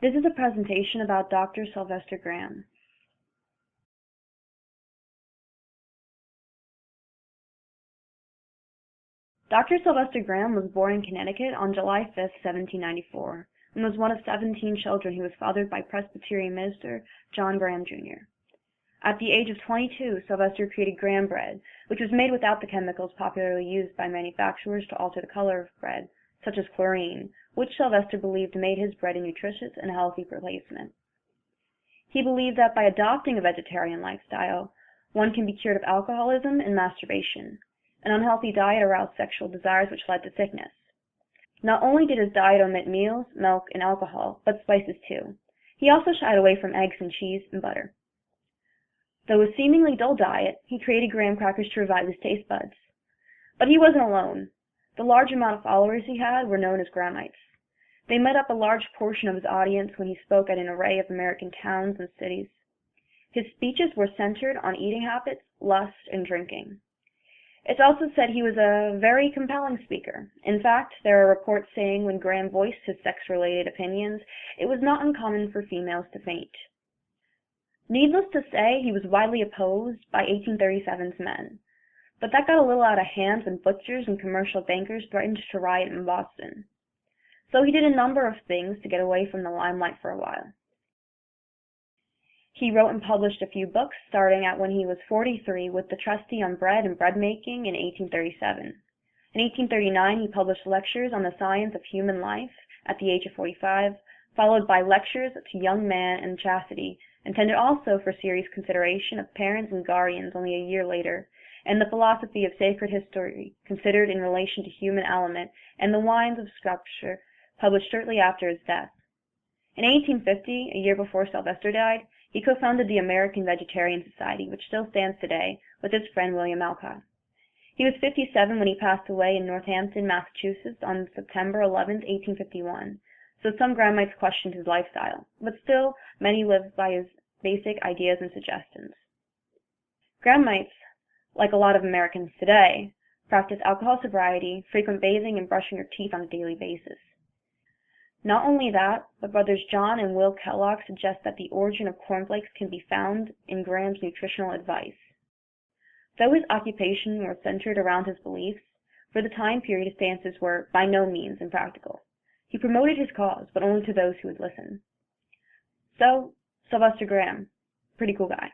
This is a presentation about Dr. Sylvester Graham. Dr. Sylvester Graham was born in Connecticut on July 5, 1794, and was one of 17 children who was fathered by Presbyterian minister John Graham, Jr. At the age of 22, Sylvester created Graham bread, which was made without the chemicals popularly used by manufacturers to alter the color of bread, such as chlorine, which Sylvester believed made his bread a nutritious and healthy replacement. He believed that by adopting a vegetarian lifestyle, one can be cured of alcoholism and masturbation. An unhealthy diet aroused sexual desires which led to sickness. Not only did his diet omit meals, milk, and alcohol, but spices too. He also shied away from eggs and cheese and butter. Though a seemingly dull diet, he created graham crackers to revive his taste buds. But he wasn't alone. The large amount of followers he had were known as Grahamites. They made up a large portion of his audience when he spoke at an array of American towns and cities. His speeches were centered on eating habits, lust, and drinking. It's also said he was a very compelling speaker. In fact, there are reports saying when Graham voiced his sex-related opinions, it was not uncommon for females to faint. Needless to say, he was widely opposed by 1837's men. But that got a little out of hand when butchers and commercial bankers threatened to riot in Boston. So he did a number of things to get away from the limelight for a while. He wrote and published a few books, starting at when he was 43 with the Trustee on Bread and Bread Making in 1837. In 1839, he published lectures on the science of human life at the age of 45, followed by lectures to Young Man and Chastity, intended also for serious consideration of parents and guardians only a year later, and the philosophy of sacred history, considered in relation to human element, and the wines of Scripture, published shortly after his death. In 1850, a year before Sylvester died, he co-founded the American Vegetarian Society, which still stands today, with his friend William Alcott. He was 57 when he passed away in Northampton, Massachusetts on September 11, 1851, so some Grahamites questioned his lifestyle, but still many lived by his basic ideas and suggestions. Grahamites, like a lot of Americans today, practice alcohol sobriety, frequent bathing, and brushing your teeth on a daily basis. Not only that, but brothers John and Will Kellogg suggest that the origin of cornflakes can be found in Graham's nutritional advice. Though his occupation was centered around his beliefs, for the time period his stances were by no means impractical. He promoted his cause, but only to those who would listen. So, Sylvester Graham, pretty cool guy.